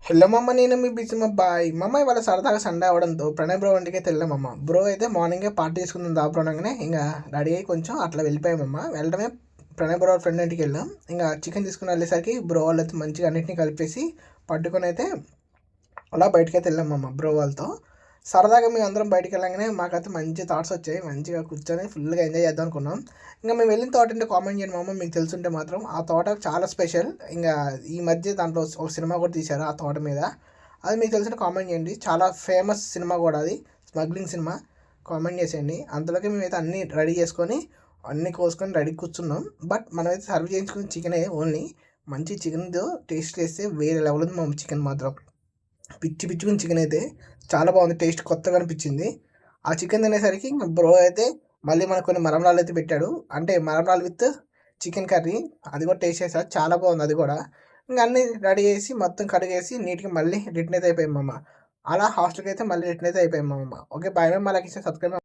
Hello మమ్మ, నేను మీ busy మా బాయ్ మమ్మ. ఇవాళ సరదాగా సండే అవడంతో ప్రణయ్ బ్రో ఇంటికి అయితే వెళ్ళామమ్మ. బ్రో అయితే మార్నింగే పార్టీ చేసుకుందాం దాపురంగానే ఇంకా రెడీ అయ్యి కొంచెం అట్లా వెళ్ళిపోయామమ్మ. వెళ్ళడమే ప్రణయ్ బ్రో ఫ్రెండ్ ఇంటికి వెళ్ళాం. ఇంకా చికెన్ తీసుకుని వెళ్ళేసరికి బ్రో వాళ్ళు అయితే మంచిగా అన్నింటినీ కలిపేసి పట్టుకొని అయితే అలా బయటకి అయితే వెళ్ళామమ్మ బ్రో వాళ్ళతో. సరదాగా మేము అందరం బయటికి వెళ్ళగానే మాకైతే మంచి థాట్స్ వచ్చాయి. మంచిగా కూర్చొని ఫుల్గా ఎంజాయ్ చేద్దాం అనుకున్నాం. ఇంకా మేము వెళ్ళిన తోట అంటే కామెంట్ చేయండి మామ, మీకు తెలుసుంటే మాత్రం. ఆ తోట చాలా స్పెషల్. ఇంకా ఈ మధ్య దాంట్లో ఒక సినిమా కూడా తీశారు ఆ తోట మీద. అది మీకు తెలిసిన కామెంట్ చేయండి. చాలా ఫేమస్ సినిమా కూడా అది, స్మగ్లింగ్ సినిమా. కామెంట్ చేసేయండి. అంతలోకి మేమైతే అన్నీ రెడీ చేసుకొని అన్నీ కోసుకొని రెడీ కూర్చున్నాం. బట్ మనమైతే సర్వ్ చేయించుకున్న చికెనే ఓన్లీ. మంచి చికెన్తో టేస్ట్ చేస్తే వేరే లెవెల్ ఉంది మా చికెన్ మాత్రం. పిచ్చి పిచ్చుకుని చికెన్ అయితే చాలా బాగుంది. టేస్ట్ కొత్తగా అనిపించింది. ఆ చికెన్ తినేసరికి ఇంకా బ్రో అయితే మళ్ళీ మనకు కొన్ని మరమరాలు అయితే పెట్టాడు. అంటే మరమరాలు విత్ చికెన్ కర్రీ. అది కూడా టేస్ట్ చేసా, చాలా బాగుంది అది కూడా. ఇంకా అన్నీ రెడీ చేసి మొత్తం కడిగేసి నీట్గా మళ్ళీ రిటర్న్ అయితే అయిపోయాం అమ్మ. అలా హాస్టల్కి అయితే మళ్ళీ రిటర్న్ అయితే అయిపోయాం అమ్మ. ఓకే బాయ్, మేము మళ్ళీ సబ్స్క్రైబ్